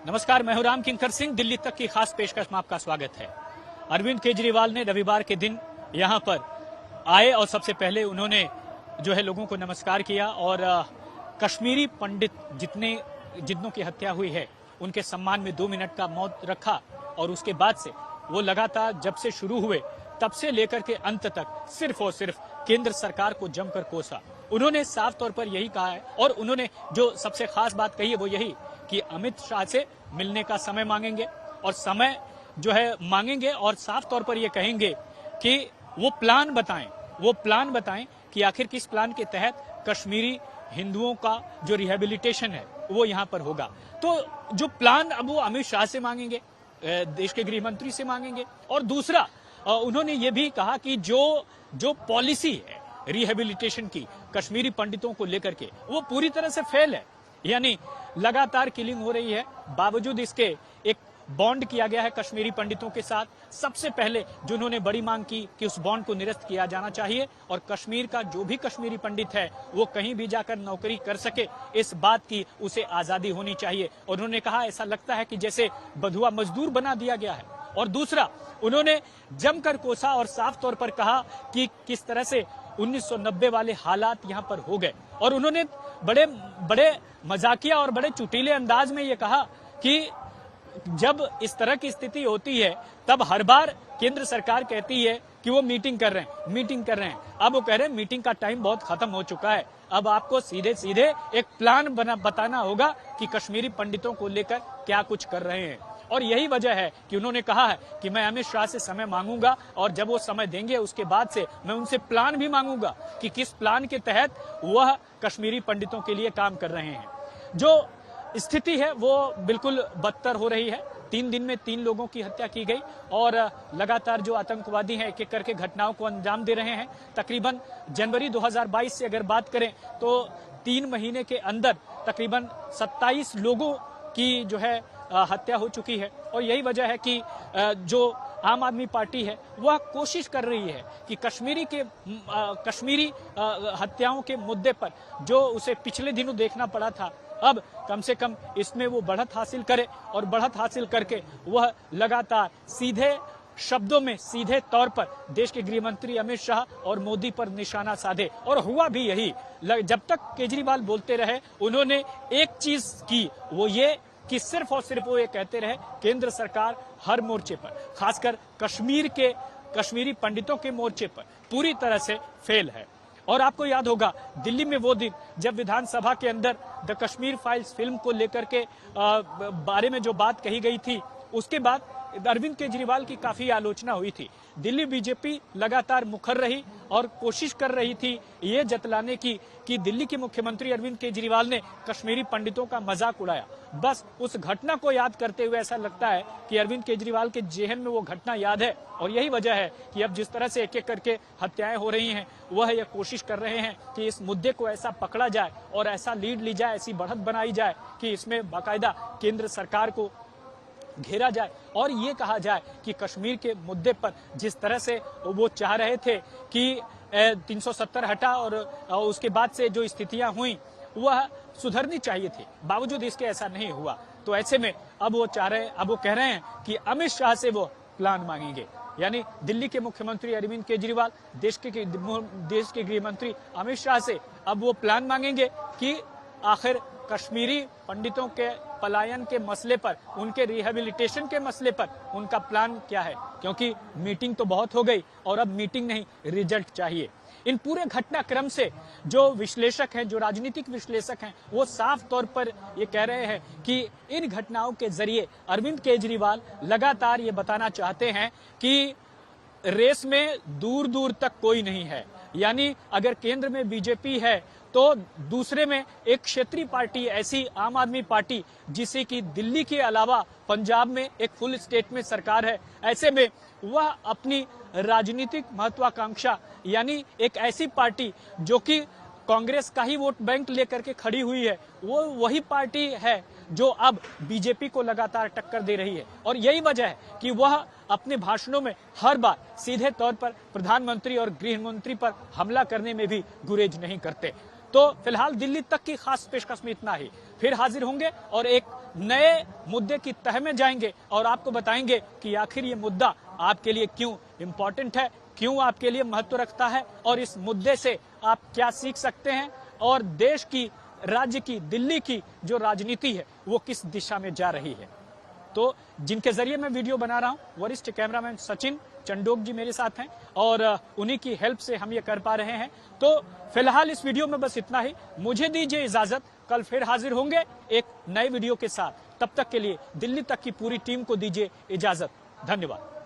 नमस्कार, मैं हूं राम किंकर सिंह। दिल्ली तक की खास पेशकश में आपका स्वागत है। अरविंद केजरीवाल ने रविवार के दिन यहां पर आए और सबसे पहले उन्होंने जो है लोगों को नमस्कार किया और कश्मीरी पंडित जितनों की हत्या हुई है उनके सम्मान में 2 मिनट का मौन रखा और उसके बाद से वो लगातार जब से शुरू हुए तब से लेकर के अंत तक सिर्फ और सिर्फ केंद्र सरकार को जमकर कोसा। उन्होंने साफ तौर पर यही कहा है और उन्होंने जो सबसे खास बात कही है वो यही कि अमित शाह से मिलने का समय मांगेंगे और समय जो है मांगेंगे और साफ तौर पर ये कहेंगे कि वो प्लान बताएं कि आखिर किस प्लान के तहत कश्मीरी हिंदुओं का जो रिहेबिलिटेशन है वो यहाँ पर होगा। तो जो प्लान अब वो अमित शाह से मांगेंगे, देश के गृह मंत्री से मांगेंगे। और दूसरा उन्होंने ये भी कहा कि जो पॉलिसी है रिहेबिलिटेशन की कश्मीरी पंडितों को लेकर के वो पूरी तरह से फेल है। यानी लगातार किलिंग हो रही है, बावजूद इसके एक बॉन्ड किया गया है कश्मीरी पंडितों के साथ। सबसे पहले जो उन्होंने बड़ी मांग की कि उस बॉन्ड को निरस्त किया जाना चाहिए और कश्मीर का जो भी कश्मीरी पंडित है वो कहीं भी जाकर नौकरी कर सके, इस बात की उसे आजादी होनी चाहिए। और उन्होंने कहा ऐसा लगता है कि जैसे बंधुआ मजदूर बना दिया गया है। और दूसरा उन्होंने जमकर कोसा और साफ तौर पर कहा कि किस तरह से 1990 वाले हालात यहाँ पर हो गए। और उन्होंने बड़े मजाकिया और बड़े चुटीले अंदाज में ये कहा कि जब इस तरह की स्थिति होती है तब हर बार केंद्र सरकार कहती है कि वो मीटिंग कर रहे हैं। अब वो कह रहे हैं मीटिंग का टाइम बहुत खत्म हो चुका है, अब आपको सीधे सीधे एक प्लान बताना होगा कि कश्मीरी पंडितों को लेकर क्या कुछ कर रहे हैं। और यही वजह है कि उन्होंने कहा है कि मैं अमित शाह से समय मांगूंगा और जब वो समय देंगे उसके बाद से मैं उनसे प्लान भी मांगूंगा कि किस प्लान के तहत वह कश्मीरी पंडितों के लिए काम कर रहे हैं। जो स्थिति है वो बिल्कुल बदतर हो रही है। 3 दिन में 3 लोगों की हत्या की गई और लगातार जो आतंकवादी हैं एक एक करके घटनाओं को अंजाम दे रहे हैं। तकरीबन जनवरी 2022 से अगर बात करें तो 3 महीने के अंदर तकरीबन 27 लोगों की जो है हत्या हो चुकी है। और यही वजह है कि जो आम आदमी पार्टी है वह कोशिश कर रही है कि कश्मीरी हत्याओं के मुद्दे पर जो उसे पिछले दिनों देखना पड़ा था, अब कम से कम इसमें वो बढ़त हासिल करे और बढ़त हासिल करके वह लगातार सीधे शब्दों में सीधे तौर पर देश के गृह मंत्री अमित शाह और मोदी पर निशाना साधे। और हुआ भी यही। जब तक केजरीवाल बोलते रहे उन्होंने एक चीज की, वो ये कि सिर्फ और सिर्फ वो ये कहते रहे केंद्र सरकार हर मोर्चे पर, खासकर कश्मीरी पंडितों के मोर्चे पर पूरी तरह से फेल है। और आपको याद होगा दिल्ली में वो दिन जब विधानसभा के अंदर द कश्मीर फाइल्स फिल्म को लेकर के बारे में जो बात कही गई थी, उसके बाद अरविंद केजरीवाल की काफी आलोचना हुई थी। दिल्ली बीजेपी लगातार मुखर रही और कोशिश कर रही थी ये जतलाने की कि दिल्ली के मुख्यमंत्री अरविंद केजरीवाल ने कश्मीरी पंडितों का मजाक उड़ाया। बस उस घटना को याद करते हुए ऐसा लगता है कि अरविंद केजरीवाल के जेहन में वो घटना याद है। और यही वजह है कि अब जिस तरह से एक एक करके हत्याएं हो रही हैं वह यह कोशिश कर रहे हैं कि इस मुद्दे को ऐसा पकड़ा जाए और ऐसा लीड ली जाए, ऐसी बढ़त बनाई जाए कि इसमें बाकायदा केंद्र सरकार को घेरा जाए और ये कहा जाए कि कश्मीर के मुद्दे पर जिस तरह से वो चाह रहे थे कि 370 हटा और उसके बाद से जो स्थितियां हुई वह सुधरनी चाहिए थी, बावजूद इसके ऐसा नहीं हुआ। तो ऐसे में अब वो कह रहे हैं कि अमित शाह से वो प्लान मांगेंगे। यानी दिल्ली के मुख्यमंत्री अरविंद केजरीवाल देश के गृह मंत्री अमित शाह से अब वो प्लान मांगेंगे कि आखिर कश्मीरी पंडितों के पलायन के मसले पर, उनके रिहेबिलिटेशन के मसले पर उनका प्लान क्या है। क्योंकि मीटिंग तो बहुत हो गई और अब मीटिंग नहीं, रिजल्ट चाहिए। इन पूरे घटनाक्रम से जो विश्लेषक हैं, जो राजनीतिक विश्लेषक हैं, वो साफ तौर पर ये कह रहे हैं कि इन घटनाओं के जरिए अरविंद केजरीवाल लगातार ये बताना चाहते हैं कि रेस में दूर दूर तक कोई नहीं है। यानी अगर केंद्र में बीजेपी है तो दूसरे में एक क्षेत्रीय पार्टी, ऐसी आम आदमी पार्टी जिसे कि दिल्ली के अलावा पंजाब में एक फुल स्टेट में सरकार है, ऐसे में वह अपनी राजनीतिक महत्वाकांक्षा यानी एक ऐसी पार्टी जो कि कांग्रेस का ही वोट बैंक लेकर के खड़ी हुई है, वो वही पार्टी है जो अब बीजेपी को लगातार टक्कर दे रही है। और यही वजह है कि वह अपने भाषणों में हर बार सीधे तौर पर प्रधानमंत्री और गृह मंत्री पर हमला करने में भी गुरेज नहीं करते। तो फिलहाल दिल्ली तक की खास पेशकश में इतना ही। फिर हाजिर होंगे और एक नए मुद्दे की तह में जाएंगे और आपको बताएंगे कि आखिर ये मुद्दा आपके लिए क्यों इम्पोर्टेंट है, क्यों आपके लिए महत्व रखता है और इस मुद्दे से आप क्या सीख सकते हैं और देश की, राज्य की, दिल्ली की जो राजनीति है वो किस दिशा में जा रही है। तो जिनके जरिए मैं वीडियो बना रहा हूं, वरिष्ठ कैमरामैन सचिन चंडोक जी मेरे साथ हैं और उन्हीं की हेल्प से हम ये कर पा रहे हैं। तो फिलहाल इस वीडियो में बस इतना ही। मुझे दीजिए इजाजत, कल फिर हाजिर होंगे एक नए वीडियो के साथ। तब तक के लिए दिल्ली तक की पूरी टीम को दीजिए इजाजत। धन्यवाद।